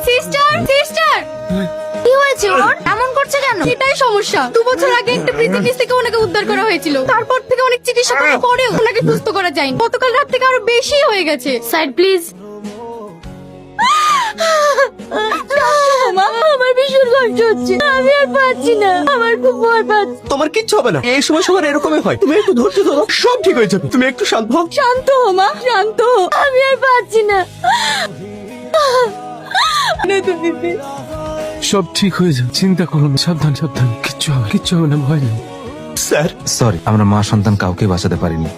Sister sister, কি হয়েছে ওর? এমন করছে কেন? এটাই সমস্যা। 2 বছর আগে একটা পৃথিবী থেকে ওনাকে উদ্ধার করা হয়েছিল। তারপর থেকে অনেক চিকিৎসা করার পরেও ওনাকে সুস্থ করা যায়নি। গতকাল রাত থেকে আরো বেশি হয়ে গেছে। Side please. আমার ভীষণ কষ্ট হচ্ছে, আমি আর পারছি না, আমার খুব ভয় পাচ্ছে। তোমার কিচ্ছু হবে না, এই সময় সবার এরকমই হয়। তুমি একটু ধৈর্য ধরো, সব ঠিক হয়ে যাবে। তুমি একটু শান্ত হও। শান্ত হো মা, শান্ত হো, আমি আর পারছি না। সব ঠিক হয়ে যাবে, চিন্তা করো না। সাবধান সাবধান, কিচ্ছু হবে না, ভয় নেই। স্যার, সরি, আমরা মা সন্তান কাউকে বাঁচাতে পারিনি।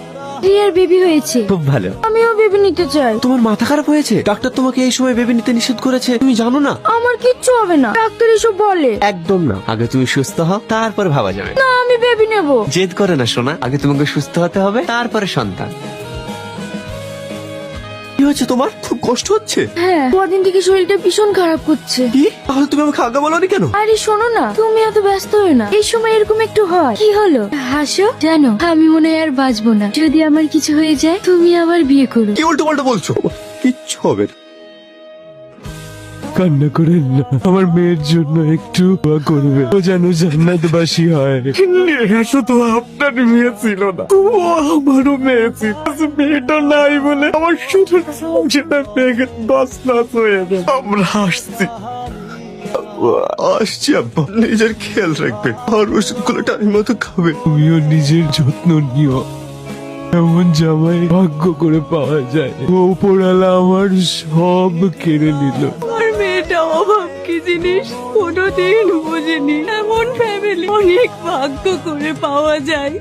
রিয়ার বেবি হয়েছে, খুব ভালো। আমিও বেবি নিতে চাই। তোমার মাথা খারাপ হয়েছে? ডাক্তার তোমাকে এই সময় বেবি নিতে নিষেধ করেছে, তুমি জানো না? আমার কিচ্ছু হবে না, ডাক্তার এসব বলে। একদম না, আগে তুমি সুস্থ হও, তারপর ভাবা যাবে। না, আমি বেবি নেব। জেদ করে না সোনা, আগে তোমাকে সুস্থ হতে হবে, তারপরে সন্তান। কি হয়েছে তোমার? খুব কষ্ট হচ্ছে? হ্যাঁ, কদিন থেকে শরীরটা ভীষণ খারাপ করছে। কি? তাহলে তুমি আমাকে আগে বলোনি কেন? আরে শোনো না, তুমি এত ব্যস্ত হয়ে না, এই সময় এরকম একটু হয়। কি হলো? হাসো। জানো, আমি মনে হয় আর বাঁচবো না। যদি আমার কিছু হয়ে যায়, তুমি আবার বিয়ে করো। কি উল্টো পাল্টা বলছো? কিচ্ছু হবে না। কান্না করেন না, আমার মেয়ের জন্য একটু দোয়া করবে, ও যেন জান্নাতবাসী হয়। শুধু আপনার মেয়ে ছিল না, ও আমারও মেয়ে ছিল। মেয়েটা নাই বলে আমার শুধু সেটা মেয়েকে তছনছ হয়ে গেল। আমরা আসছি। আসছি আব্বা, নিজের খেয়াল রাখবে আর ওষুধগুলো টাইম মতো খাবে। তুমিও নিজের যত্ন নিও। এমন জামাই ভাগ্য করে পাওয়া যায়। ও উপরালা আমার সব কেড়ে নিল। আমার মেয়েটা অভাব কি জিনিস কোনোদিন বুঝিনি। এমন ফ্যামিলি অনেক ভাগ্য করে পাওয়া যায়।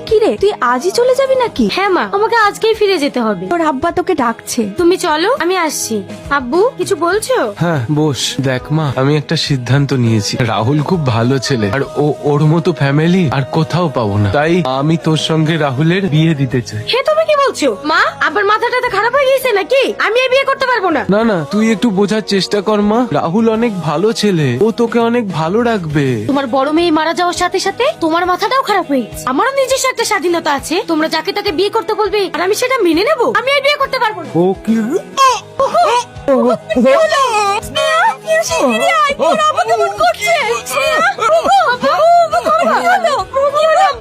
কিরে, তুই আজই চলে যাবি নাকি? হ্যাঁ মা, আমাকে আজকেই ফিরে যেতে হবে। তোর আব্বা তোকে ডাকছে। তুমি চলো, আমি আসছি। আব্বু, কিছু বলছো? হ্যাঁ বস। দেখ মা, আমি একটা সিদ্ধান্ত নিয়েছি। রাহুল খুব ভালো ছেলে, আর ওর মতো ফ্যামিলি আর কোথাও পাবো না। তাই আমি তোর সঙ্গে রাহুলের বিয়ে দিতে চাই। হে, তুমি কি বলছো মা? আবার মাথাটা খারাপ হয়ে গেছে নাকি? আমি আর বিয়ে করতে পারবো না। না না, তুই একটু বোঝার চেষ্টা কর মা। রাহুল অনেক ভালো ছেলে, ও তোকে অনেক ভালো রাখবে। তোমার বড় মেয়ে মারা যাওয়ার সাথে সাথে তোমার মাথাটাও খারাপ হয়ে গেছে। আমারও নিজস্ব একটা স্বাধীনতা আছে। তোমরা যাকে তাকে বিয়ে করতে বলবে আর আমি সেটা মেনে নেবো? আমি আর বিয়ে করতে পারবো না। ও কি আমাকে মন করছে।